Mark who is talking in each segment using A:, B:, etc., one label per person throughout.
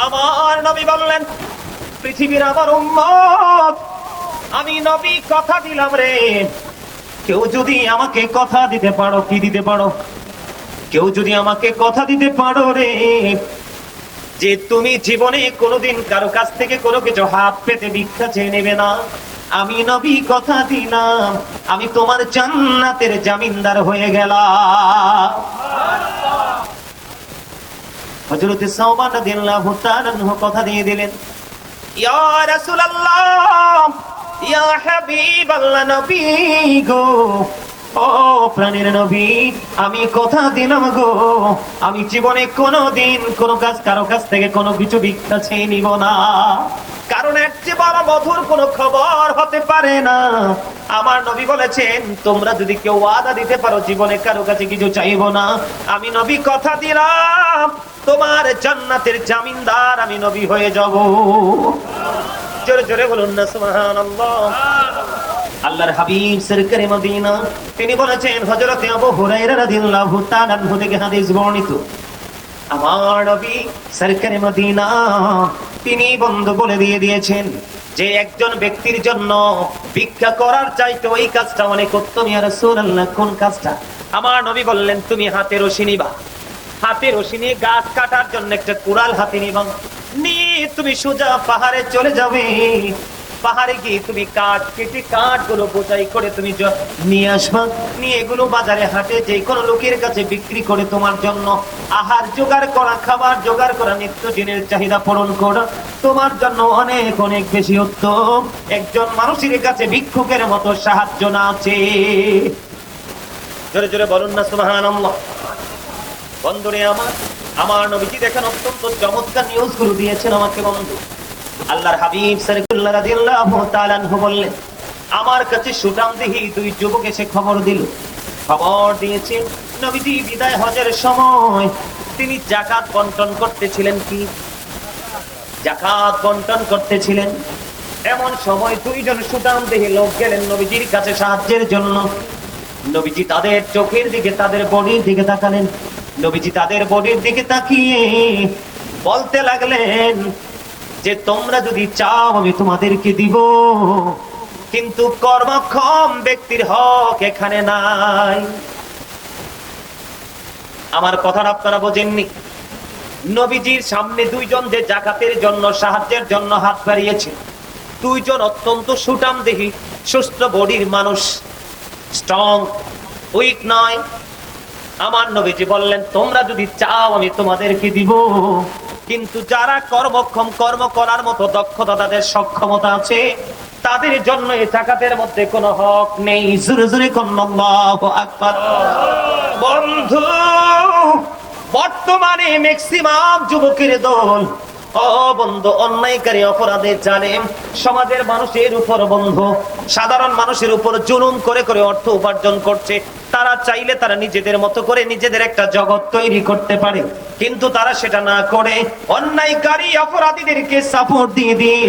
A: আমার নবী বললেন, পৃথিবীর আমার উম্মত, আমি নবী কথা দিলাম রে, কেউ যদি আমাকে কথা দিতে পারো, কি দিতে পারো, কেউ যদি আমাকে কথা দিতে পারো রে, যে তুমি জীবনে কোনোদিন কারো কাছ থেকে কোনো কিছু হাত পেতে ভিক্ষা চেয়ে নেবে না, আমি নবী কথা দিলাম, আমি তোমার জান্নাতের জামিনদার হয়ে গেলাম। হযরত সাওবান রাদিয়াল্লাহু তাআলা কথা দিয়ে দিলেন, ইয়া রাসূলুল্লাহ, ইয়া হাবিবাল্লাহ, নবী গো, ও প্রাণের নবী, আমি কথা দিলাম গো, আমি জীবনে কোনোদিন কোনো কাজ কারো কাছ থেকে কোনো কিছু ভিক্ষা চেয়ে নিব না, কারণ এর চেয়ে বড় মধুর কোনো খবর হতে পারে না। আমার নবী বলেছেন, তোমরা যদি কেউ ওয়াদা দিতে পারো জীবনে কারো কাছে কিছু চাইবো না, আমি নবী কথা দিলাম তোমার জান্নাতের জামিনদার আমি নবী হয়ে যাব। জোরে জোরে বলুন না সুবহানাল্লাহ। আল্লাহর হাবিব সরকারে মদিনা তিনি বলেছেন, হযরত আবু হুরায়রা রাদিয়াল্লাহু তাআলা আনহু থেকে হাদিস বর্ণিত, আমার নবী সরকারে মদিনা তিনি বন্ধ বলে দিয়েছেন যে একজন ব্যক্তির জন্য ভিক্ষা করার চাইতে ওই কাজটা অনেক উত্তম। ইয়া রাসূলুল্লাহ, কোন কাজটা? আমার নবী বললেন, তুমি হাতে রশি নিবা, হাতে রশি নিয়ে গাছ কাটার জন্য একটা কুড়াল হাতে নিবা, নিয়ে তুমি সোজা পাহাড়ে চলে যাবে, পাহাড়ে গিয়ে তুমি কাঠ কেটে কাঠগুলো বোঝাই করে তুমি নিয়ে আসবা, নিয়ে এগুলো বাজারে হাটে যে কোনো লোকের কাছে বিক্রি করে তোমার জন্য আহার জোগাড় করা, খাবার জোগাড় করা, নিত্য দিনের চাহিদা পূরণ করা তোমার জন্য অনেক অনেক বেশি উত্তম। একজন মানুষের কাছে ভিক্ষুকের মতো সাহায্য না আছে। জোরে জোরে বলুন না সুবহানাল্লাহ। বন্ধুরে আমার নবীজি দেখেন অত্যন্ত চমৎকার নিউজ গুলো দিয়েছেন আমাকে বন্ধু। আল্লাহর হাবিব সাল্লাল্লাহু রাদিয়াল্লাহু তাআলা আনহু বললেন, আমার কাছে সুঠামদেহী দুই যুবক এসে খবর দিল, খবর দিয়েছে নবীজি বিদায় হজের সময় তিনি যাকাত বন্টন করতেছিলেন, কি যাকাত বন্টন করতেছিলেন। এমন সময় দুইজন সুঠামদেহী লোক গেলেন নবীজির কাছে সাহায্যের জন্য। নবীজি তাদের চোখের দিকে, তাদের বডির দিকে তাকালেন। নবীজি তাদের বডির দিকে তাকিয়ে বলতে লাগলেন যে, তোমরা যদি চাও আমি তোমাদেরকে দিব, কিন্তু কর্মক্ষম ব্যক্তির হক এখানে নাই। আমার কথাটা আপনারা বোঝেননি? নবীজির সামনে দুইজন যে যাকাতের জন্য সাহায্যের জন্য হাত বাড়িয়েছে, দুইজন অত্যন্ত সুঠামদেহী সুস্থ বডির মানুষ, স্ট্রং, উইক নয়। আমার নবীজি বললেন, তোমরা যদি চাও আমি তোমাদেরকে দিব, কিন্তু যারা কর্মক্ষম, কর্ম করার মতো দক্ষতা, তাদের সক্ষমতা আছে, তাদের জন্য এই যাকাতের মধ্যে কোনো হক নেই। জোরে জোরে আল্লাহু আকবার। বন্ধু, বর্তমানে ম্যাক্সিমাম যুবকের দল, ও বন্ধু, অন্যায়কারী, অপরাধে জালেম, সমাজের মানুষের উপর বন্ধু, সাধারণ মানুষের উপর জুলুম করে করে অর্থ উপার্জন করছে। তারা চাইলে তারা নিজেদের মতো করে নিজেদের একটা জগৎ তৈরি করতে পারে, কিন্তু তারা সেটা না করে অন্যায়কারী অপরাধীদেরকে সাপোর্ট দিয়ে দিয়ে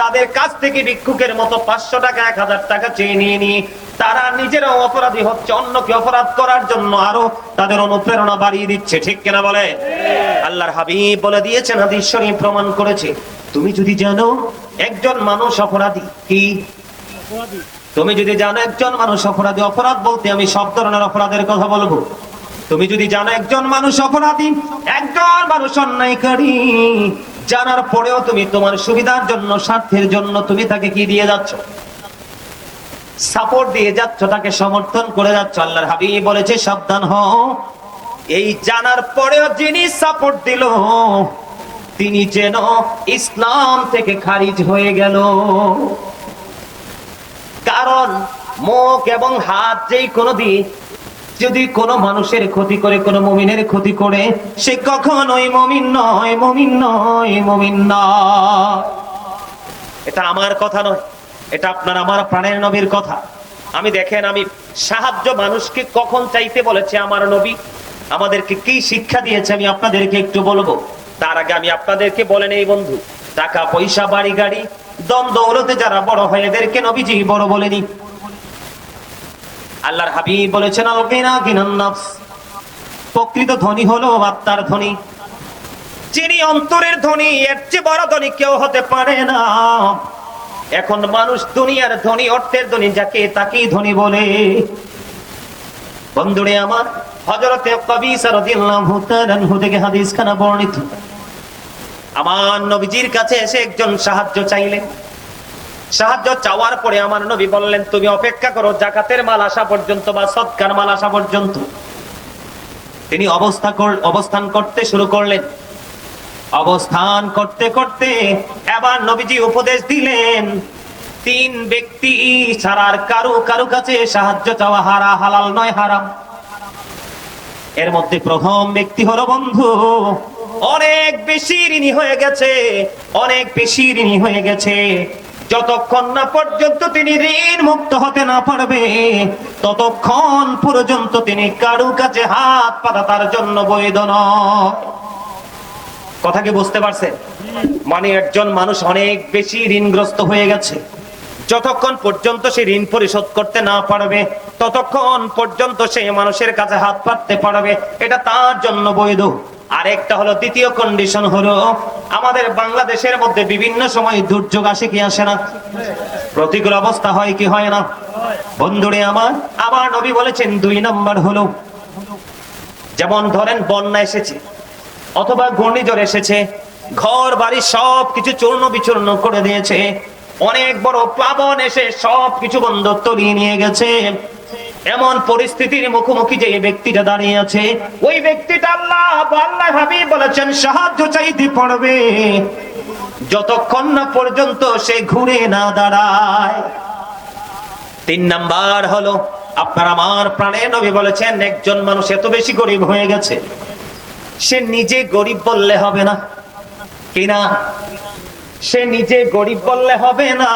A: তাদের কাছ থেকে ভিক্ষুকের মতো 500 টাকা 1000 টাকা চেয়ে নিয়ে তারা নিজেরাও অপরাধী হচ্ছে, অন্যকে অপরাধ করার জন্য আরো তাদের অনুপ্রেরণা বাড়িয়ে দিচ্ছে। ঠিক কিনা বলে? আল্লাহর হাবিব বলে দিয়েছেন, হাদিস শরীফ প্রমাণ করেছে, তুমি যদি জানো একজন মানুষ অপরাধী, কি তুমি যদি জানো একজন মানুষ অপরাধী, অপরাধ বলতে আমি সব ধরনের অপরাধের কথা বলবো, তুমি যদি জানো একজন মানুষ অপরাধী, একজন মানুষ অন্যায়কারী, জানার পরেও তুমি তোমার সুবিধার জন্য, স্বার্থের জন্য তুমি তাকে কি দিয়ে যাচ্ছ? সাপোর্ট দিয়ে যাচ্ছ, তাকে সমর্থন করে যাচ্ছ। আল্লাহর হাবিব বলেছে, সাবধান হও, এই জানার পরেও যিনি সাপোর্ট দিল তিনি যেন ইসলাম থেকে খারিজ হয়ে গেল। কারণ মুখ এবং হাত যেই কোনো দিক যদি কোনো মানুষের ক্ষতি করে, কোনো মুমিনের ক্ষতি করে, সে কখনোই মুমিন নয়, মুমিন নয়, মুমিন নয়। এটা আমার কথা নয়, এটা আপনার আমার প্রাণের নবীর কথা। আমি দেখেন, আমি সাহায্য মানুষকে কখন চাইতে বলেছে আমার নবী, আমাদেরকে কি শিক্ষা দিয়েছে আমি আপনাদেরকে একটু বলবো। তার আগে আমি আপনাদেরকে বলে নেই বন্ধু, টাকা পয়সা, বাড়ি গাড়ি, দম দৌলতে যারা বড় হয় এদেরকে নবীজি বড় বলেনি। আল্লাহর হাবিব বলেছেন, আল গিনা গিনান নাফস, প্রকৃত ধনী হলো আত্মার ধনী। যিনি অন্তরের ধনী, এর চেয়ে বড় ধনী কেউ হতে পারে না। এখন মানুষ দুনিয়ার ধনী, অর্থের ধনী যাকে তাকেই ধনী বলে। বন্ধুরে আমার, হযরতে কবিসা রাদিয়াল্লাহু তাআলা আনহু থেকে হাদিস খানা বর্ণিত। আমার নবীজির কাছে এসে একজন সাহায্য চাইলেন। সাহায্য চাওয়ার পরে আমার নবী বললেন, তুমি অপেক্ষা করো যাকাতের মাল আসা পর্যন্ত বা সদকার মাল আসা পর্যন্ত। তিনি অবস্থান করতে শুরু করলেন। অবস্থান করতে করতে এবার নবীজি উপদেশ দিলেন, 3 ব্যক্তি ছাড়ার কারো কাছে সাহায্য চাওয়া হালাল নয়, হারাম। এর মধ্যে প্রথম ব্যক্তি হলো বন্ধু, অনেক বেশি ঋণী হয়ে গেছে, অনেক বেশি ঋণী হয়ে গেছে। যতক্ষণ না পর্যন্ত তিনি ঋণ মুক্ত হতে না পারবে, ততক্ষণ পর্যন্ত তিনি কারো কাছে হাত পাতা তার জন্য বৈধ নয়। কথা কি বুঝতে পারছেন? মানে একজন মানুষ অনেক বেশি ঋণগ্রস্ত হয়ে গেছে, যতক্ষণ পর্যন্ত সে ঋণ পরিশোধ করতে না পারবে, ততক্ষণ পর্যন্ত সেই মানুষের কাছে হাত পাততে পারবে, এটা তার জন্য বৈধ। আরেকটা হলো, দ্বিতীয় কন্ডিশন হলো, আমাদের বাংলাদেশের মধ্যে বিভিন্ন সময় দুর্যোগ আসে কি আসে না? প্রতিকূল অবস্থা হয় কি হয় না? বন্ধুরে আমার নবী বলেছেন 2 নাম্বার হলো, যেমন ধরেন বন্যা এসেছে অথবা ঘূর্ণিঝড় এসেছে, ঘর বাড়ি সবকিছু চূর্ণ বিচূর্ণ করে দিয়েছে, অনেক বড় প্লাবন এসে সবকিছু বন্ধ তলিয়ে নিয়ে গেছে। এমন পরিস্থিতির মুখোমুখি যে ব্যক্তিটা দাঁড়িয়ে আছে, ওই ব্যক্তিটা আল্লাহ হাবিব বলেছেন সাহায্য চাইতে পারবে যতক্ষণ না পর্যন্ত সে ঘুরে না দাঁড়ায়। 3 নাম্বার হলো, আপনার আমার প্রাণের নবী বলেছেন একজন মানুষ এত বেশি গরিব হয়ে গেছে, সে নিজে গরিব বললে হবে না, কিনা? সে নিজে গরিব বললে হবে না,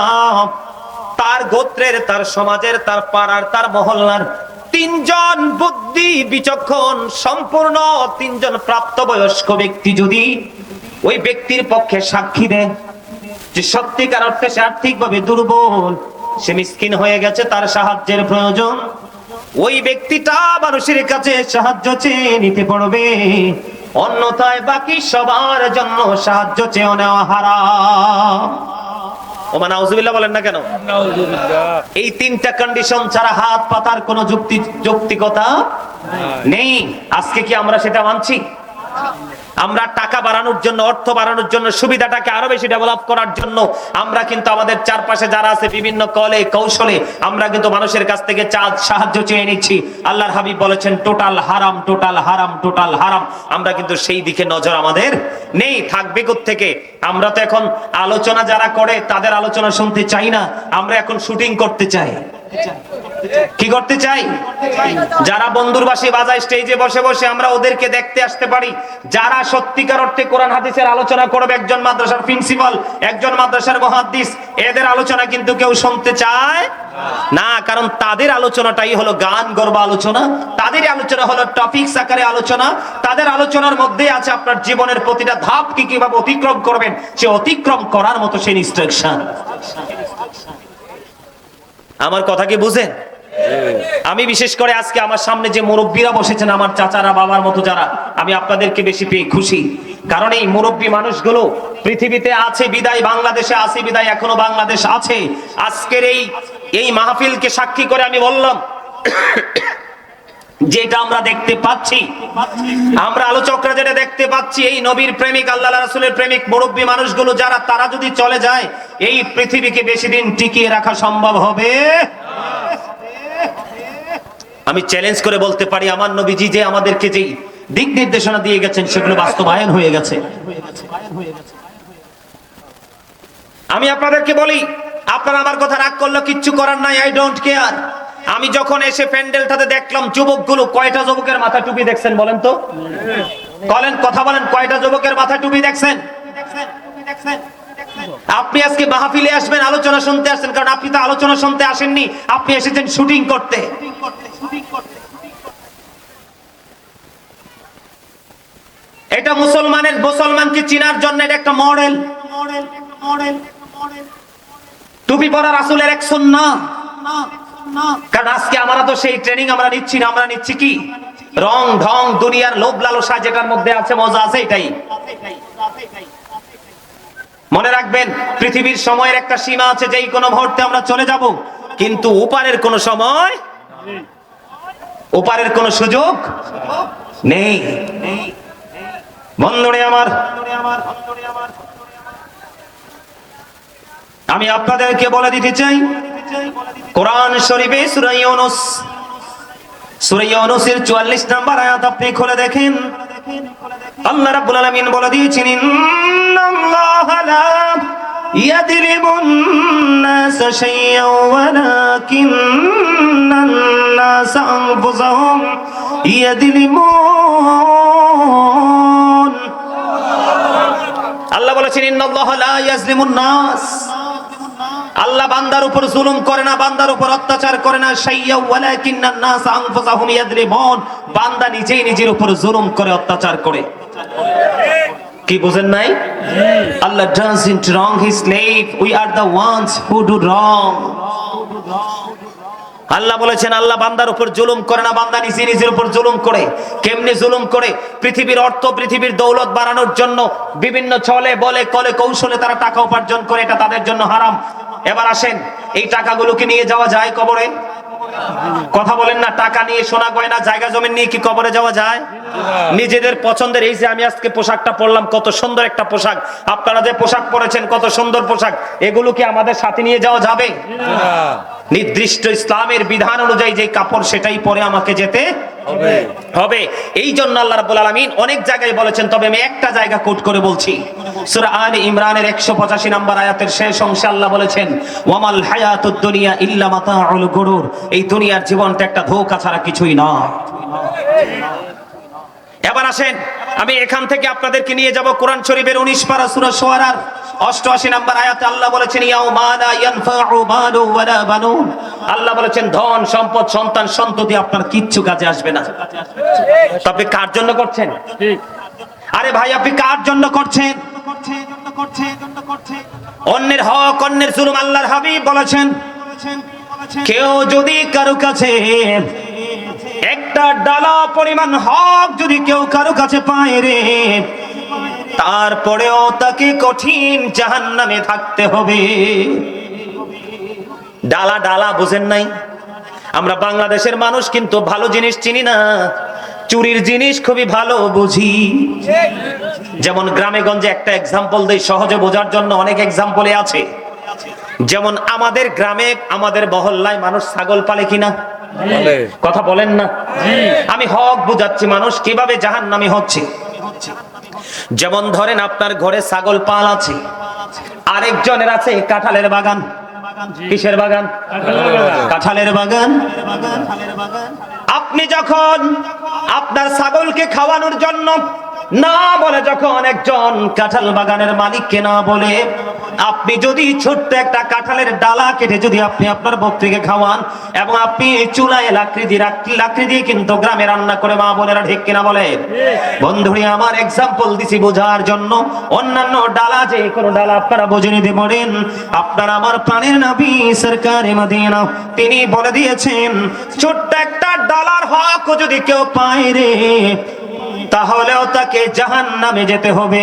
A: তার গোত্রের, তার সমাজের, তার পাড়ার, তার মহল্লার 3 জন বুদ্ধি বিচক্ষণ সম্পূর্ণ 3 জন প্রাপ্তবয়স্ক ব্যক্তি যদি ওই ব্যক্তির পক্ষে সাক্ষী দেয় যে সত্যিকার অর্থে সে আর্থিকভাবে দুর্বল, সে মিসকিন হয়ে গেছে, তার সাহায্যের প্রয়োজন, ওই ব্যক্তিটা মানুষের কাছে সাহায্য চেয়ে নিতে পারবে। অন্যথায় বাকি সবার জন্য সাহায্য চেয়ে নেওয়া হারাম। ওমা নাউজুবিল্লাহ বলেন না কেন? এই 3টা কন্ডিশন ছাড়া হাত পাতার কোনো যৌক্তিকতা নেই। আজকে কি আমরা সেটা মানছি? আমরা টাকা বাড়ানোর জন্য, অর্থ বাড়ানোর জন্য, সুবিধাটাকে আরো বেশি ডেভেলপ করার জন্য আমরা কিন্তু আমাদের চারপাশে যারা আছে বিভিন্ন কলে কৌশলে আমরা কিন্তু মানুষের কাছ থেকে সাহায্য চেয়ে নিচ্ছি। আল্লাহর হাবিব বলেছেন টোটাল হারাম, টোটাল হারাম, টোটাল হারাম। আমরা কিন্তু সেই দিকে নজর আমাদের নেই। থাকবে কোত্থেকে? আমরা তো এখন আলোচনা যারা করে তাদের আলোচনা শুনতে চাই না, আমরা এখন শুটিং করতে চাই। কি করতে চাই? যারা বন্ধুর বাসী বাজায় স্টেজে বসে বসে আমরা ওদেরকে দেখতে আসতে পারি। যারা সত্যিকার অর্থে কোরআন হাদিসের আলোচনা করবে, একজন মাদ্রাসার প্রিন্সিপাল, একজন মাদ্রাসার মুহাদ্দিস, এদের আলোচনা কিন্তু কেউ শুনতে চায় না। কারণ তাদের আলোচনাটাই হলো গান গর্ব আলোচনা, তাদের আলোচনা হলো টপিকস আকারে আলোচনা, তাদের আলোচনার মধ্যে আছে আপনার জীবনের প্রতিটা ধাপ কি কিভাবে অতিক্রম করবেন, সে অতিক্রম করার মতো সেই ইনস্ট্রাকশন। আমার কথা কি বুঝেন? আমি বিশেষ করে আজকে আমার সামনে যে মুরব্বীরা বসেছেন, আমার চাচারা, বাবার মতো যারা, আমি আপনাদেরকে বেশি পেয়ে খুশি। কারণ এই মুরব্বী মানুষগুলো পৃথিবীতে আছে বিদায়, বাংলাদেশে আছে বিদায় এখনো বাংলাদেশ আছে। আজকের এই মাহফিলকে সাক্ষী করে আমি বললাম, যেটা আমরা দেখতে পাচ্ছি, আমরা আলোচকরা যেটা দেখতে পাচ্ছি, এই নবীর প্রেমিক, আল্লাহ রাসূলের প্রেমিক মুরব্বী মানুষগুলো যারা, তারা যদি চলে যায় এই পৃথিবীকে বেশি দিন টিকিয়ে রাখা সম্ভব হবে? আমি চ্যালেঞ্জ করে বলতে পারি, আমার নবীজি যে আমাদেরকে যেই দিক নির্দেশনা দিয়ে গেছেন সেগুলো বাস্তবায়ন হয়ে গেছে। আমি আপনাদেরকে বলি, আপনারা আমার কথা রাগ করলে কিচ্ছু করার নাই, আই ডোন্ট কেয়ার। আমি যখন এসে প্যান্ডেলটাতে দেখলাম যুবকগুলো, কয়টা যুবকের মাথা টুপি দেখছেন বলেন তো? কথা বলেন, কয়টা যুবকের মাথা টুপি দেখছেন? আপনি আজকে মাহফিলে আসবেন, আলোচনা শুনতে আসছেন, কারণ আপনি তো আলোচনা শুনতে আসেননি, আপনি এসেছেন শুটিং করতে। এটা মুসলমানকে চিনার জন্য এটা একটা মডেল। টুপি পরা রাসূলের এক সুন্নাহ। কারণ আজকে আমরা তো সেই ট্রেনিং আমরা নিচ্ছি না, আমরা নিচ্ছি কি? রং ঢং দুনিয়ার লোভ লালসা যেটার মধ্যে আছে, মজা আছে, এটাই। মনে রাখবেন, পৃথিবীর সময়ের একটা সীমা আছে, যেই কোনো মুহূর্তে আমরা চলে যাব, কিন্তু ওপারের কোনো সময়, ওপারের কোনো সুযোগ নেই। বন্ধুরে আমার, আমি আপনাদেরকে বলে দিতে চাই, কোরআন শরীফে সূরা ইউনূস, সূরা ইউনূসের 44 নম্বর আয়াত আপনি খুলে দেখেন। আল্লাহ রাব্বুল আলামিন বলে দিয়েছেন, ইন্নাল্লাহা লা ইয়াযলিমুন নাসা শাইয়্যান ওয়ালাকিন্নান নাসা আনফুসাহুম ইয়াযলিমুন। আল্লাহ বলেছেন, ইন্নাল্লাহা লা ইয়াযলিমুন নাস, আল্লাহ বান্দার উপর জুলুম করে না, বান্দার উপর অত্যাচার করে না। শাইয়্যান ওয়ালাকিন্নান নাস আনফুসাহুম ইয়াযলিমুন, বান্দা নিজেই নিজের উপর জুলুম করে, অত্যাচার করে। কি বুঝেন নাই? আল্লাহ doesn't wrong his slave, we are the ones who do wrong। আল্লাহ বলেছেন, আল্লাহ বান্দার উপর জুলুম করে না, বান্দা নিজে নিজের উপর জুলুম করে। কেমনে জুলুম করে? পৃথিবীর অর্থ, পৃথিবীর দৌলত বাড়ানোর জন্য বিভিন্ন ছলে বলে কলে কৌশলে তারা টাকা উপার্জন করে, এটা তাদের জন্য হারাম। এবার আসেন, এই টাকাগুলোকে নিয়ে যাওয়া যায় কবরে? কথা বলেন না। টাকা নিয়ে, সোনা গয়না, জায়গা জমি নিয়ে কি কবরে যাওয়া যায়? নিজেদের পছন্দের, এই যে আমি আজকে পোশাকটা পরলাম, কত সুন্দর একটা পোশাক, আপনারা যে পোশাক পরেছেন কত সুন্দর পোশাক, এগুলো কি আমাদের সাথে নিয়ে যাওয়া যাবে? নির্দিষ্ট ইসলামের বিধান অনুযায়ী যে কাপড়, সেটাই পরে আমাকে যেতে হবে। এই জন্য আল্লাহ রাব্বুল আলামিন অনেক জায়গায় বলেছেন, তবে আমি একটা জায়গা কোট করে বলছি। সূরা আলে ইমরানের 185 নম্বর আয়াতের শেষ অংশে আল্লাহ বলেছেন, ওয়ামাল হায়াতুদ দুনিয়া ইল্লা মাতাউল গুরুর, এই দুনিয়ার জীবনটা একটা ধোঁকা ছাড়া কিছুই না। এবার আসেন, আমি এখান থেকে আপনাদেরকে নিয়ে যাব কোরআন শরীফের 19 পারা সূরা শুআরার 88 নম্বর আয়াতে আল্লাহ বলেছেন, ইয়াউমা লা ইয়ানফাউ মালু ওয়ালা বানুন, আল্লাহ বলেছেন ধন সম্পদ সন্তান সন্ততি আপনার কিচ্ছু কাজে আসবে না। তবে কার জন্য করছেন? আরে ভাই, আপনি কার জন্য করছেন? অন্যের হক, অন্যের জুলুম। আল্লাহর হাবিব বলেছেন, কেউ যদি কারো কাছে একটা ডালা পরিমাণ হক যদি কেউ কারো কাছে পায় রে, তারপরেও তাকে কঠিন জাহান্নামে থাকতে হবে। ডালা ডালা বুঝেন নাই? আমরা বাংলাদেশের মানুষ কিন্তু ভালো জিনিস চিনি না, চুরির জিনিস খুবই ভালো বুঝি। যেমন গ্রামে গঞ্জে একটা এক্সাম্পল দেই সহজে বোঝার জন্য, অনেক এক্সাম্পলে আছে। যেমন আমাদের গ্রামে, আমাদের মহল্লায় মানুষ ছাগল পালে কিনা? কথা বলেন না। আমি হক বুঝাচ্ছি, মানুষ কিভাবে জাহান্নামী হচ্ছে। যেমন ধরেন, আপনার ঘরে ছাগল পাল আছে, আরেকজনের আছে কাঁঠালের বাগান। কিসের বাগান? কাঁঠালের বাগান। আপনি যখন আপনার ছাগলকে খাওয়ানোর জন্য না বলে, যখন একজন কাঁঠাল বাগানের মালিককে না বলে আপনি যদি ছোট্ট একটা কাঁঠালের ডালা কেটে যদি আপনি আপনার বকরিকে খাওয়ান, এবং আপনি চুলায় লাকড়ি দিয়ে কিন্তু গ্রামে রান্না করে, মা বোনেরা ঠিক কিনা বলে? বন্ধুরা আমার, এক্সাম্পল দিছি বোঝার জন্য। অন্যান্য ডালা, যে কোনো ডালা আপনারা বুঝে নিতে পারেন। আপনার আমার প্রাণের নবী সরকারে মদিনা, তিনি বলে দিয়েছেন, ছোট্ট একটা ডালার হক যদি কেউ পায় রে, তাহলেও তাকে জাহান্নামে যেতে হবে।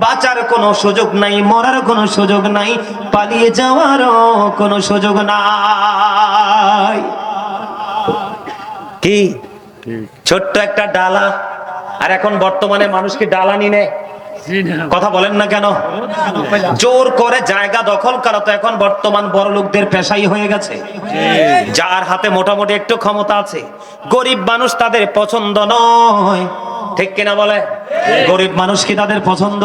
A: বাঁচার কোনো সুযোগ নাই, মরার কোনো সুযোগ নাই, পালিয়ে যাওয়ারও কোনো সুযোগ নাই। কি ছোট্ট একটা ডালা। আর এখন বর্তমানে মানুষ কি ডালা নিয়ে নেয়? কথা বলেন না কেন? জোর করে জায়গা দখল করা তো এখন বর্তমান বড় লোকদের পেশাই হয়ে গেছে। যার হাতে মোটামুটি একটু ক্ষমতা আছে, গরিব মানুষ তাদের পছন্দ নয়, ঠিক কিনা বলে? গরিব মানুষ কি তাদের পছন্দ?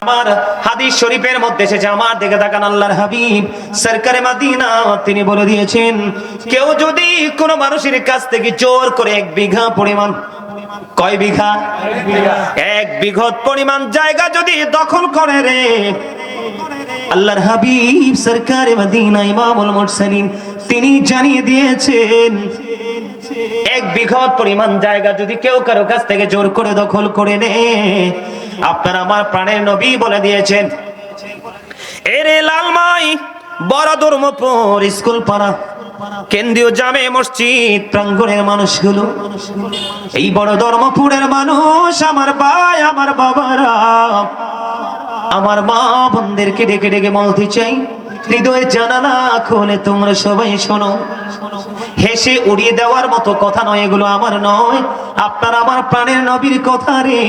A: আমার হাদিস শরীফের মধ্যে এসেছে, আমার দিকে তাকান, আল্লাহর হাবিব সরকারে মদিনা তিনি বলে দিয়েছেন, কেউ যদি কোনো মানুষের কাছ থেকে জোর করে 1 বিঘা পরিমাণ, কয় বিঘা? 1 বিঘত পরিমাণ জায়গা যদি দখল করে রে, আল্লাহর হাবিব সরকারে মদিনা ইমামুল মুরসালিন তিনি জানিয়ে দিয়েছেন, 1 বিঘত পরিমাণ জায়গা যদি কেউ কারো কাছ থেকে জোর করে দখল করে নে, আপনার আমার প্রাণের নবী বলে দিয়েছেন, এরে লালমাই বড় ধর্মপুর স্কুল পাড়া কেন্দ্রীয় জামে মসজিদ প্রাঙ্গণের মানুষগুলো, এই বড় ধর্মপুরের মানুষ, আমার ভাই আমার বাবারা, আমার মা বোনদেরকে ডেকে ডেকে বলতে চাই, হৃদয়ে জানালা খুলে তোমরা সবাই শোনো। হেসে উড়িয়ে দেওয়ার মতো কথা নয়, এগুলো আমার নয়, আপনার আমার প্রাণের নবীর কথা রে।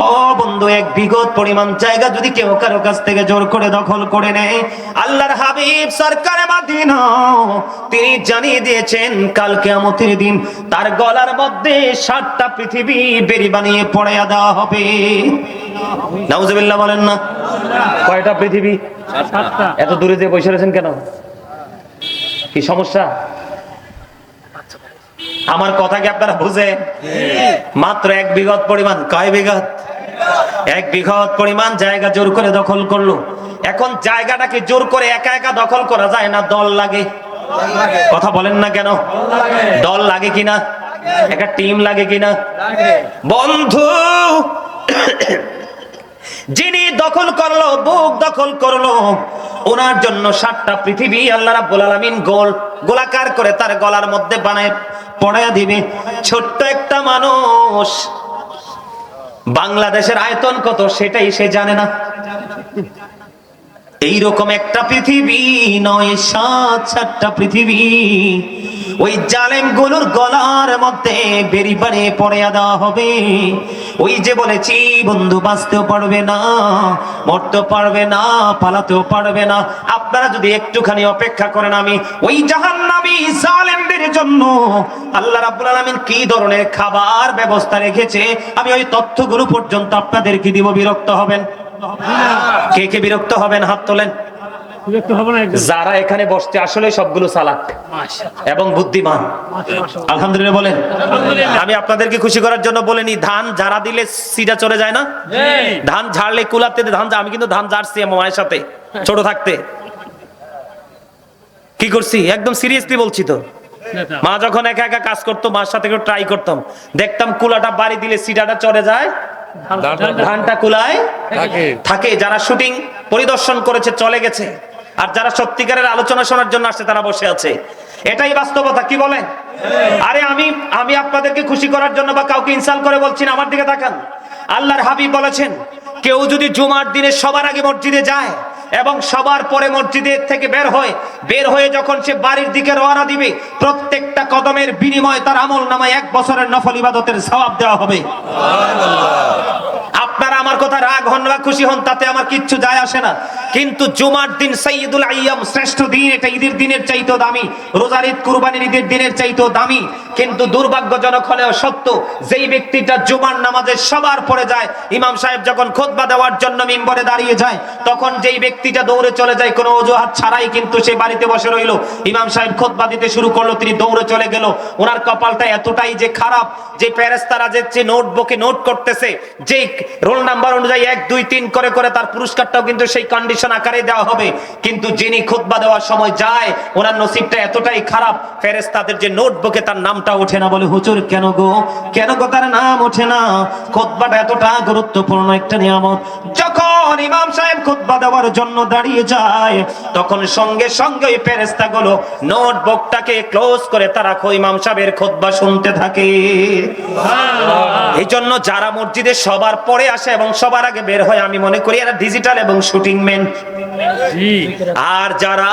A: ও বন্ধু, এক বিঘত পরিমাণ জায়গা যদি কেউ কারো কাছ থেকে জোর করে দখল করে নেয়, আল্লাহর হাবিব সরকারে মদিনা তিনি জানিয়ে দিয়েছেন কাল কিয়ামতের দিন তার গলার মধ্যে 7টা পৃথিবী বেরি বানিয়ে পড়াইয়া দেওয়া হবে। নাউজুবিল্লাহ বলেন না। কয়টা পৃথিবী? 7টা। এত দূরে যে বসে রয়েছেন কেন? কি সমস্যা? আমার কথা কি আপনারা বুঝেন? মাত্র 1 বিঘত পরিমাণ। কয় বিঘত? 1 বিঘত পরিমাণ জায়গা জোর করে দখল করলো। এখন জায়গাটাকে জোর করে একা একা দখল করা যায় না, দল লাগে। কথা বলেন না কেন? দল লাগে কিনা? একটা টিম লাগে কিনা? বন্ধু, যিনি দখল করলো, বুক দখল করলো, ওনার জন্য 7টা পৃথিবী আল্লাহ রাব্বুল আলামিন গোলাকার করে তার গলার মধ্যে বানায় পড়ায়া দিবে। ছোট্ট একটা মানুষ, বাংলাদেশের আয়তন কত সেটাই সে জানে না। এইরকম একটা পৃথিবী নয়, 7টা পৃথিবী ওই জালেম গুলোর গলার মধ্যে বেরি বানিয়ে পড়িয়া দেওয়া হবে। ওই যে বলেছি বন্ধু, বাঁচতেও পারবে না, মরতেও পারবে না, পালাতেও পারবে না। আপনারা যদি একটুখানি অপেক্ষা করেন, আমি ওই জাহান্নামী জালেমদের জন্য আল্লাহ রাব্বুল আলামিন কি ধরনের খাবার ব্যবস্থা রেখেছে আমি ওই তথ্যগুলো পর্যন্ত আপনাদেরকে দিব। বিরক্ত হবেন? কে কে বিরক্ত হবেন? হাত তোলেন। যারা এখানে বসছে আসলে সবগুলো চালাক এবং বুদ্ধিমান। আলহামদুলিল্লাহ বলেন। আমি আপনাদেরকে খুশি করার জন্য বলিনি, ধান ঝাড়া দিলে সিটা চলে যায় না? ধান ঝাড়লে কুলাতে ধান। আমি কিন্তু ধান ঝাড়ছি আমার মায়ের সাথে ছোট থাকতে। কি করছি? একদম সিরিয়াসলি বলছি তো। মা যখন একা একা কাজ করতো, মার সাথে ট্রাই করতাম, দেখতাম কুলাটা বাড়ি দিলে সিটাটা চলে যায়, ধানটা কুলায় থাকে। যারা শুটিং পরিদর্শন করেছে চলে গেছে, আর যারা সত্যিকারের আলোচনা শোনার জন্য আসছে তারা বসে আছে। এটাই বাস্তবতা। কি বলেন? আরে আমি আপনাদেরকে খুশি করার জন্য বা কাউকে ইনসাল্ট করে বলছি না। আমার দিকে তাকান। আল্লাহর হাবিব বলেছেন, কেউ যদি জুমার দিনে সবার আগে মসজিদে যায় এবং সবার পরে মসজিদের থেকে বের হয়ে যখন সে বাড়ির দিকে রওনা দিবে, প্রত্যেকটা কদমের বিনিময়ে তার আমলনামায় 1 বছরের নফল ইবাদতের সওয়াব দেওয়া হবে। আপনারা আমার কথা রাগ হন বা খুশি হন তাতে আমার কিচ্ছু যায় আসে না, কিন্তু জুমার দিন সাইয়্যিদুল আইয়াম, শ্রেষ্ঠ দিন। এটা ঈদের দিনের চাইতেও দামি, রোজার ঈদ, কুরবানির ঈদের দিনের চাইতেও দামি। কিন্তু দুর্ভাগ্যজনক হলেও সত্য, যেই ব্যক্তিটা জুমার নামাজে সবার পরে যায়, ইমাম সাহেব যখন খুতবা দেওয়ার জন্য মিম্বরে দাঁড়িয়ে যায়, তখন যেই ব্যক্তিটা দৌড়ে চলে যায় কোনো অজুহাত ছাড়াই, কিন্তু সে বাড়িতে বসে রইল, ইমাম সাহেব খুতবা দিতে শুরু করলো, তিনি দৌড়ে চলে গেল। ওনার কপালটা এতটাই যে খারাপ, যে ফেরেশতারা যে নোটবুকে নোট করতেছে, যে রোল নাম্বার অনুযায়ী 1 2 3 করে করে তার পুরস্কারটাও কিন্তু সেই কন্ডিশন আকারে দেওয়া হবে। কিন্তু যিনি খুতবা দেওয়ার সময় যায়, ওনার নসিবটা এতটাই খারাপ, ফেরেশতাদের যে নোটবুকে তার নামটা ওঠে না। বলে, হুজুর কেন গো তার নাম ওঠে না? খুতবাটা এতটা গুরুত্বপূর্ণ একটা নিয়ামত। যখন ইমাম সাহেব খুতবা দেওয়ার জন্য দাঁড়িয়ে যায়, তখন সঙ্গে সঙ্গে ওই ফেরেশতাগুলো নোটবুকটাকে ক্লোজ করে তারা ইমাম সাহেবের খুতবা শুনতে থাকে। এই জন্য যারা মসজিদে সবার পরে আসে এবং সবার আগে বের হয়, আমি মনে করি এরা ডিজিটাল এবং শুটিং ম্যান। আর যারা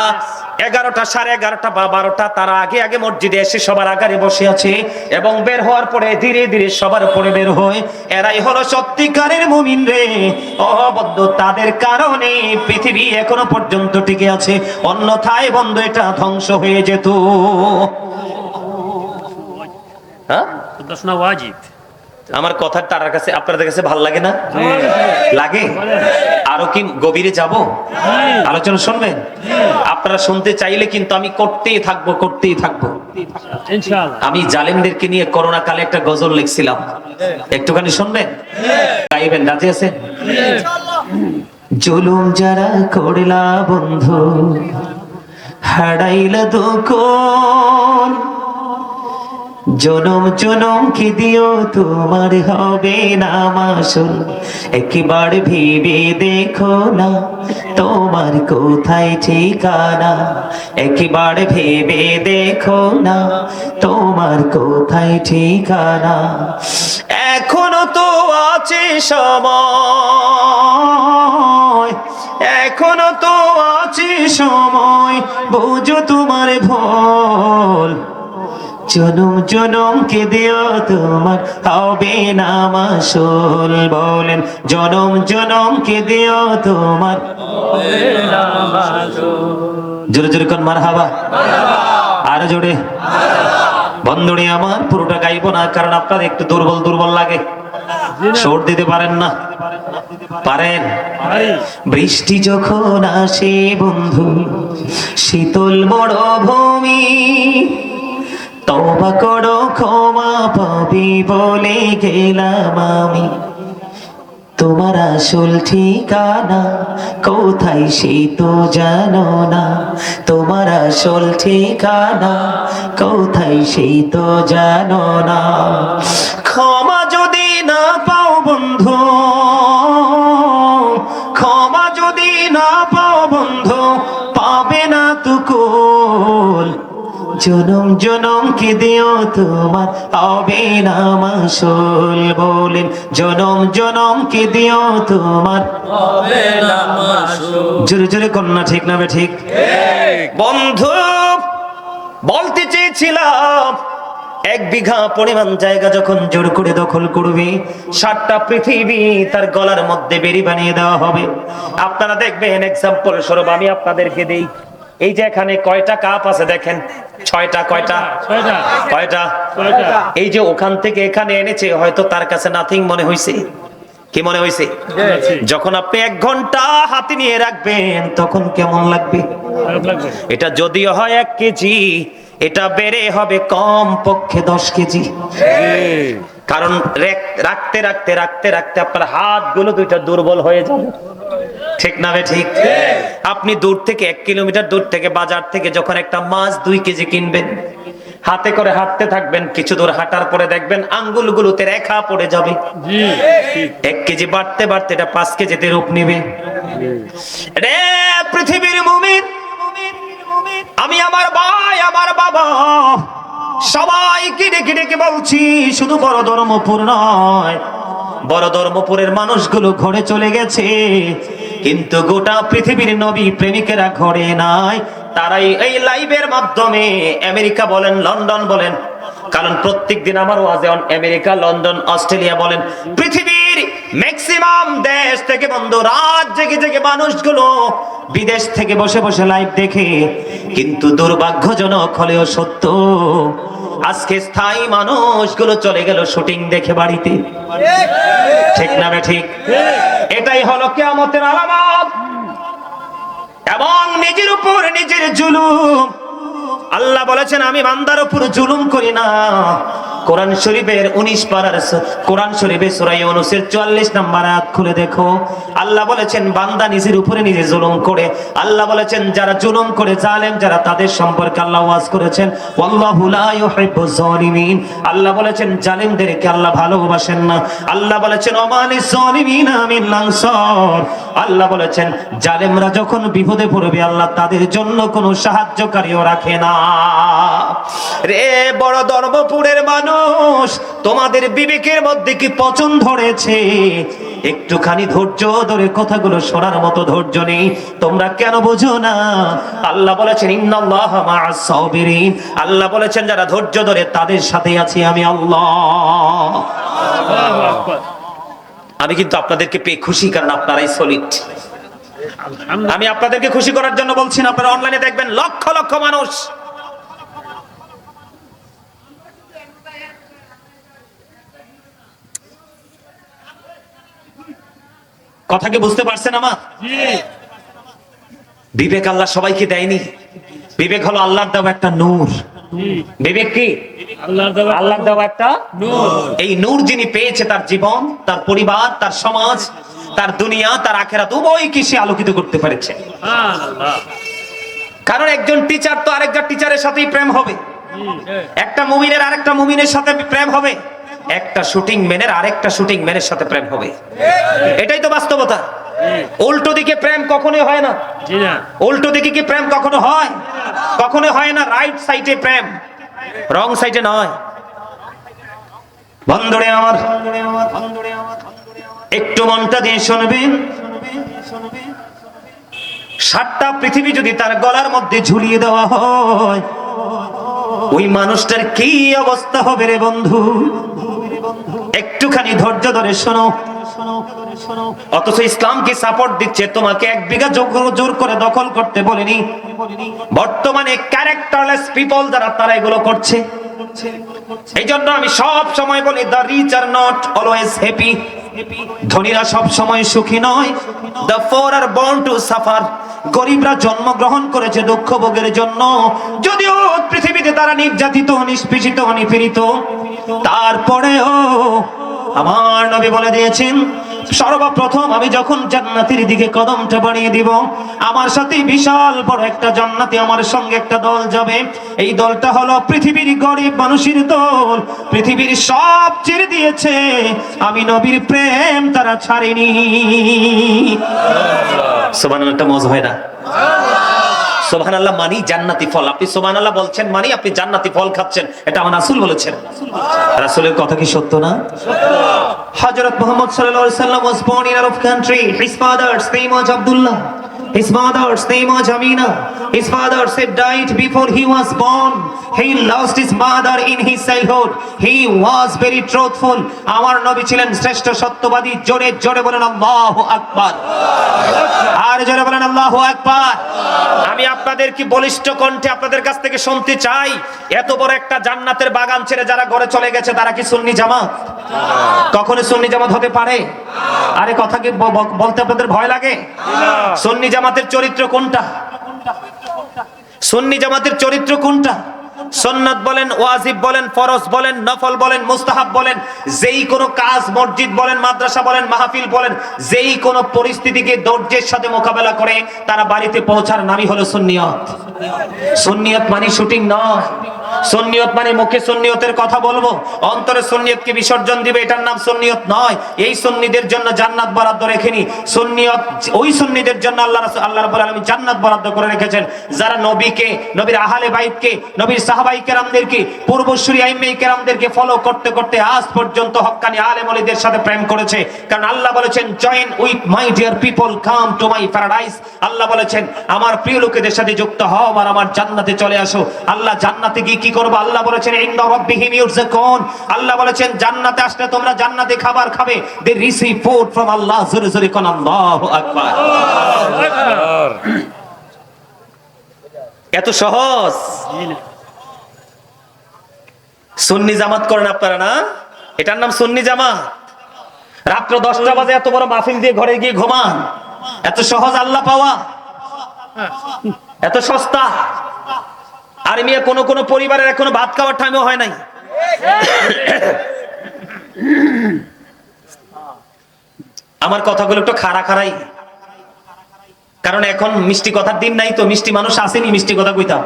A: 11টা, 11:30 বা 12টা, তারা আগে আগে মসজিদে এসে সবার আগারে বসে আছে এবং বের হওয়ার পরে ধীরে ধীরে সবার পরে বের হয়, এরাই হলো সত্যিকারের মুমিন রে। বন্ধু, তাদের কারণে পৃথিবী এখনো পর্যন্ত টিকে আছে, অন্যথায় বন্ধু এটা ধ্বংস হয়ে যেত। আমার কথা তার কাছে, আপনাদের কাছে ভালো লাগে না? লাগে? আরো কি গভীরে যাব? আলোচনা শুনবেন? আপনারা শুনতে চাইলে কিন্তু আমি করতেই থাকবো। আমি জালেমদেরকে নিয়ে করোনা কালে একটা গজল লিখছিলাম, একটুখানি শুনবেন? গাইবেন? রাজি আছেন? জুলুম যারা করলা বন্ধু, হারাইলা দুকন, জনম জনম কি দিও তোমার হবে না মাসুল। একবার ভেবে দেখো না তোমার কোথায় ঠিকানা, একবার ভেবে দেখো না তোমার কোথায় ঠিকানা। এখনো তো আছো আছে সময়, এখনো তো আছে সময়, বুঝো তোমার ভুল। জনম জনম কে দিও তোমার হবে না মাসুল, বলেন জনম জনম কে দিও তোমার হবে না মাসুল। জোরে জোরে কোন মারহাবা, আর জোরে। বন্ধুরে আমার পুরোটা গাইবো না, কারণ আপনার একটু দুর্বল দুর্বল লাগে, সুর দিতে পারেন না। পারেন? বৃষ্টি যখন আসে বন্ধু শীতল মরুভূমি, তওবা করো ক্ষমা পাবি বলে গেলাম আমি। তোমার আসল ঠিকানা কোথায় সে তো জানো না, তোমার আসল ঠিকানা কোথায় সে তো জানো না। ক্ষমা যদি না পাও বন্ধু, ক্ষমা যদি না পাও বন্ধু, পাবে না তো কুল। জনম জনম কে দিও তোমার হবে না মাসুল, বলেন জনম জনম কে দিও তোমার হবে না মাসুল। জোরে জোরে কন্যা, ঠিক না বে ঠিক? বন্ধু বলতে চেয়েছিলাম, 1 বিঘা পরিমাণ জায়গা যখন জোর করে দখল করবে, 7টা পৃথিবী তার গলার মধ্যে বেরি বানিয়ে দেওয়া হবে। আপনারা দেখবেন, এক্সাম্পল স্বরূপ আমি আপনাদেরকে দেই, এই যে এখানে কয়টা কাপ আছে দেখেন, 6টা। কয়টা? কয়টা? এই যে ওখান থেকে এখানে এনেছে, হয়তো তার কাছে নাথিং মনে হইছে। কি মনে হইছে? যখন আপনি 1 ঘন্টা হাতে নিয়ে রাখবেন তখন কেমন লাগবে? এটা যদিও হয় 1 কেজি, এটা বেড়ে হবে কম পক্ষে 10 কেজি। কারণ রাখতে রাখতে রাখতে রাখতে আপনার হাতগুলো দুইটা দুর্বল হয়ে যাবে, ঠিক না বে ঠিক? আপনি দূর থেকে 1 কিলোমিটার দূর থেকে বাজার থেকে যখন একটা মাছ 2 কেজি কিনবেন, হাতে করে হাঁটতে থাকবেন, কিছু দূর হাঁটার পরে দেখবেন আঙ্গুলগুলোতে রেখা পড়ে যাবে। 1 কেজি বাড়তে বাড়তে এটা 5 কেজিতে রূপ নেবে। রে পৃথিবীর মুমিন, আমি আমার ভাই আমার বাবা সবাইকে ডেকে ডেকে বলছি, শুধু বড় ধর্মপুর নয়, বড় ধর্মপুরের মানুষগুলো ঘরে চলে গেছে, কিন্তু গোটা পৃথিবীর নবী প্রেমিকেরা ঘরে নাই। তারাই এই লাইভের মাধ্যমে আমেরিকা বলেন, লন্ডন বলেন, কারণ প্রত্যেক দিন আমার ওয়াজে আমেরিকা, লন্ডন, অস্ট্রেলিয়া বলেন, পৃথিবীর ম্যাক্সিমাম দেশ থেকে বন্ধু রাত জেগে জেগে মানুষগুলো বিদেশ থেকে বসে বসে লাইভ দেখে। কিন্তু দুর্ভাগ্যজনক হলেও সত্য, আজকে স্থায়ী মানুষগুলো চলে গেল শুটিং দেখে বাড়িতে, ঠিক না বে ঠিক? এটাই হলো কিয়ামতের আলামত। এবং নিজের উপর নিজের জুলুম, আল্লাহ বলেছেন আমি বান্দার উপর জুলুম করি না। কোরআন শরীফের 19 পারার কোরআন শরীফের সূরা ইউনূসের 44 নম্বর আয়াত খুলে দেখো, আল্লাহ বলেছেন বান্দা নিজের উপরে নিজে জুলুম করে। আল্লাহ বলেছেন যারা জুলুম করে, জালেম যারা, তাদের সম্পর্কে আল্লাহ ওয়াজ করেছেন ওয়াল্লাহু লা ইউহিব্বুজ জালিমিন। আল্লাহ বলেছেন জালেমদেরকে আল্লাহ ভালোবাসেন না। আল্লাহ বলেছেন ওমালিজ জালিমিনা মিন আনসার। আল্লাহ বলেছেন জালেমরা যখন বিপদে পড়বে আল্লাহ তাদের জন্য কোনো সাহায্যকারীও রাখে না। রে বড় ধর্মপুরের মানুষ, তোমাদের বিবেকের মধ্যে কি পচন ধরেছে? একটুখানি ধৈর্য ধরে কথাগুলো শোনার মতো ধৈর্য নেই? তোমরা কেন বোঝো না? আল্লাহ বলেছেন ইন্নাল্লাহা মা'আস সাবিরিন। আল্লাহ বলেছেন যারা ধৈর্য ধরে তাদের সাথে আছি আমি আল্লাহ। আমি কিন্তু আপনাদেরকে পেয়ে খুশি, কারণ আপনারাই সলিড। আমি আপনাদেরকে খুশি করার জন্য বলছি না। আপনারা অনলাইনে দেখবেন লক্ষ লক্ষ মানুষ। কথা কি বুঝতে পারছেন আমার? বিবেক আল্লাহ সবাইকে দেয়নি। বিবেক হলো আল্লাহর দেওয়া একটা নূর। বিবেক কি? আল্লাহর দেওয়া একটা নূর। এই নূর যিনি পেয়েছে, তার জীবন, তার পরিবার, তার সমাজ, তার দুনিয়া, তার আখিরাত উভয়কে সে আলোকিত করতে পেরেছে। কারণ একজন টিচার তো আরেকজন টিচারের সাথেই প্রেম হবে, একটা মুমিনের আরেকটা মুমিনের সাথে প্রেম হবে, একটা শুটিং ম্যানের আরেকটা শুটিং ম্যানের সাথে প্রেম হবে। এটাই তো বাস্তবতা। উল্টো দিকে প্রেম কখনোই হয় না। উল্টো দিকে কি প্রেম কখনো হয়? কখনো হয় না। রাইট সাইডে প্রেম, রং সাইডে নয়। বন্ধুরে আমার, একটু মনটা দিয়ে শুনবেন, 7টা পৃথিবী যদি তার গলার মধ্যে ঝুলিয়ে দেওয়া হয়, ওই মানুষটার কি অবস্থা হবে রে বন্ধু? একটুখানি ধৈর্য ধরে শোনো। অথচ ইসলামকে সাপোর্ট দিচ্ছে, তোমাকে 1 বিঘা জোর করে দখল করতে বলেনি। বর্তমানে ক্যারেক্টারলেস পিপল যারা, তারা এগুলো করছে। এই জন্য আমি সব সময় বলি, the rich are not always happy. ধনীরা সব সময় সুখী নয়। The poor are born to suffer. গরিবরা জন্মগ্রহণ করেছে দুঃখ ভোগের জন্য। যদিও পৃথিবীতে তারা নির্যাতিত, নিষ্পেষিত, নিপীড়িত, তারপরেও আমার নবী বলে দিয়েছেন, সর্বপ্রথম আমি যখন জান্নাতের দিকে কদমটা বাড়িয়ে দিব, আমার সাথে বিশাল বড় একটা জান্নাতে আমার সঙ্গে একটা দল যাবে। এই দলটা হলো পৃথিবীর গরিব মানুষের দল। পৃথিবীর সব ছেড়ে দিয়েছে, আমি নবীর প্রেম তারা ছাড়েনি। সুবহানাল্লাহ, একটা মজা হয় না? সুবহানাল্লাহ মানি জান্নাতি ফল। আপনি সুবহানাল্লাহ বলছেন মানে আপনি জান্নাতি ফল খাচ্ছেন, এটা আমার রাসূল বলেছেন। রাসূলের কথা কি সত্য না? হযরত মুহাম্মদ সাল্লাল্লাহু আলাইহি ওয়াসাল্লাম was born in Arab country. His father's name was Abdullah. His mother's name was Amina. His father said died before he was born. He lost his mother in his childhood. He was very truthful. আমার নবী ছিলেন শ্রেষ্ঠ সত্যবাদী। জোরে জোরে বলেন আল্লাহু আকবার। আর জোরে বলেন আল্লাহু আকবার। আমি আপনাদের কি বলিষ্ঠ কণ্ঠে আপনাদের কাছ থেকে শুনতে চাই, এত বড় একটা জান্নাতের বাগান ছেড়ে যারা ঘরে চলে গেছে, তারা কি সুন্নি জামাত? কখনো সুন্নি জামাত হতে পারে? আরে কথা কি বলতে আপনাদের ভয় লাগে? সুন্নি জামাতের চরিত্র কোনটা? সুন্নি জামাতের চরিত্র কোনটা? সুন্নাত বলেন, ওয়াজিব বলেন, ফরজ বলেন, নফল বলেন, মুস্তাহাব বলেন, যেই কোনো কাজ, মসজিদ বলেন, মাদ্রাসা বলেন, মাহফিল বলেন, যেই কোনো পরিস্থিতিকে ধৈর্যের সাথে মোকাবেলা করে তারা বাড়িতে পৌঁছার নামই হলো সুন্নিয়ত। সুন্নিয়ত মানে শুটিং নয়। সুন্নিয়ত মানে মুখে সুন্নিয়তের কথা বলবো, অন্তরে সুন্নিয়তকে বিসর্জন দিবে, এটার নাম সুন্নিয়ত নয়। এই সুন্নিদের জন্য জান্নাত বরাদ্দ রেখেনি। সুন্নিয়ত ওই সুন্নিদের জন্য আল্লাহ রাব্বুল আলামিন জান্নাত বরাদ্দ করে রেখেছেন, যারা নবীকে, নবীর আহলে বাইতকে, নবীর সাহাবায়ে কেরামদেরকে, পূর্বসূরি আইম্মায়ে কেরামদেরকে ফলো করতে করতে আজ পর্যন্ত হক্কানি আলেম ওলিদের সাথে প্রেম করেছে। কারণ আল্লাহ বলেছেন, join with my dear people, come to my paradise. Allah বলেছেন, আমার প্রিয় লোকেদের সাথে যুক্ত হও আর আমার জান্নাতে চলে আসো। আল্লাহ জান্নাতে গিয়ে কি করবে? আল্লাহ বলেছেন, ইনদা রাব্বিহিম ইউরযাকুন। আল্লাহ বলেছেন, জান্নাতে আসলে তোমরা জান্নাতে খাবার খাবে। দে রিসিভ ফুড ফ্রম আল্লাহ। জোরে জোরে কোন আল্লাহু আকবার। এত সহজ? সুন্নি জামাত করেন আপনারা না? এটার নাম সুন্নি জামাত। রাত্র 10টা বাজে এত বড় মাহফিল দিয়ে ঘরে গিয়ে ঘুমান। এত সহজ আল্লাহ পাওয়া? এত সস্তা? আর মিয়া কোন কোন পরিবারের এখনো ভাত খাওয়ার টাইমও হয় নাই। আমার কথাগুলো একটু খাড়া খাড়াই, কারণ এখন মিষ্টি কথার দিন নাই তো। মিষ্টি মানুষ আসেনি মিষ্টি কথা কইতাম।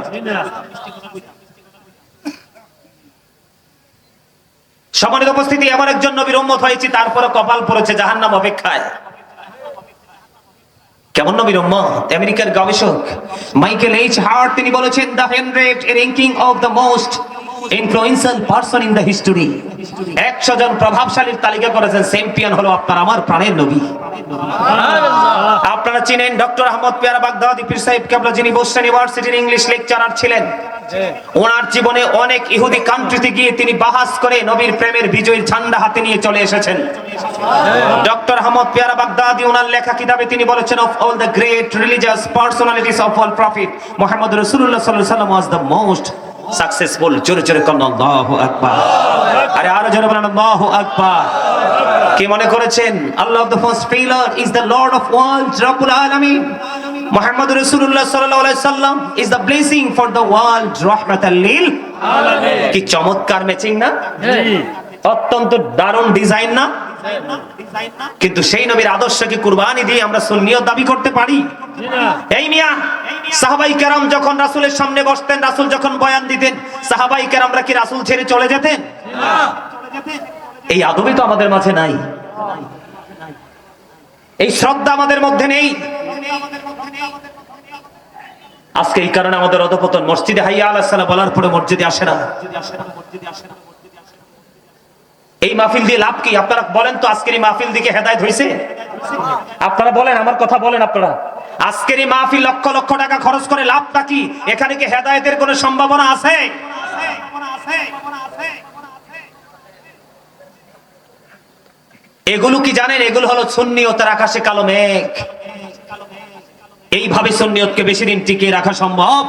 A: সম্মানিত উপস্থিতি, এমন একজন নবীর উম্মত হয়েছি, তারপরে কপাল পড়েছে জাহান্নাম অপেক্ষায়। কেমন নবীর উম্মত? আমেরিকার গবেষক মাইকেল এইচ হার্ট তিনি বলেছেন, the 100 ranking of the most influential person in the history. 100 জন প্রভাবশালীর তালিকা করেছেন, চ্যাম্পিয়ন হলো আপনার আমার প্রাণের নবী। আপনারা চিনেন ডক্টর আহমদ পেয়ারা বাগদাদি পীর সাহেব কেবলা, যিনি বোস্টন ইউনিভার্সিটির ইংলিশ লেকচারার ছিলেন। ওনার জীবনে অনেক ইহুদি কান্ট্রিতে গিয়ে তিনি বাহাস করে নবীর প্রেমের বিজয়ীর ঝান্ডা হাতে নিয়ে চলে এসেছেন। ডক্টর আহমদ পেয়ারা বাগদাদি ওনার লেখা কিতাবে তিনি বলেছেন, of all the great religious personalities of all prophet, Muhammad রাসূলুল্লাহ সাল্লাল্লাহু আলাইহি ওয়াসাল্লাম ওয়াজ দ্য মোস্ট সাকসেসফুল। জোরে জোরে কোন আল্লাহু আকবার। আরে আরো জোরে বলেন আল্লাহু আকবার। কি মনে করেছেন Allah of the first pillar is the lord of worlds রব্বুল আলামিন? মুহাম্মদ রাসূলুল্লাহ সাল্লাল্লাহু আলাইহি ওয়াসাল্লাম is the blessing for the world, রাহমাতাল লিল আলামিন। কি চমৎকার ম্যাচিং না? অত্যন্ত দারুণ ডিজাইন না? কিন্তু সেই নবীর আদর্শকে কুরবানি দিয়ে আমরা সুন্নিয়ত দাবি করতে পারি? এই মিয়া, সাহাবাই কেরাম যখন রাসূলের সামনে বসতেন, রাসূল যখন বয়ান দিতেন, সাহাবাই কেরামরা কি রাসূল ছেড়ে চলে যেতেন? এই আদবই তো আমাদের মাঝে নাই, এই শ্রদ্ধা আমাদের মধ্যে নেই। আজকে এই কারণে আমাদের অধপতন। মসজিদে হাইয়া আলাস সালাহ বলার পরে মসজিদে আসে না। এই মাহফিল দিয়ে লাভ কি? আপনারা বলেন তো, আজকের এই মাহফিল দিকে হেদায়েত হয়েছে? আপনারা বলেন, আমার কথা বলেন আপনারা। আজকের এই মাহফিল লক্ষ লক্ষ টাকা খরচ করে লাভটা কি? এখানে কি হেদায়েতের কোনো সম্ভাবনা আছে? এগুলো কি জানেন? এগুলো হলো সুন্নিয়তের আকাশে কালো মেঘ। এইভাবে সুন্নিয়তকে বেশি দিন টিকিয়ে রাখা সম্ভব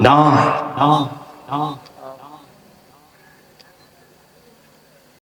A: নয়।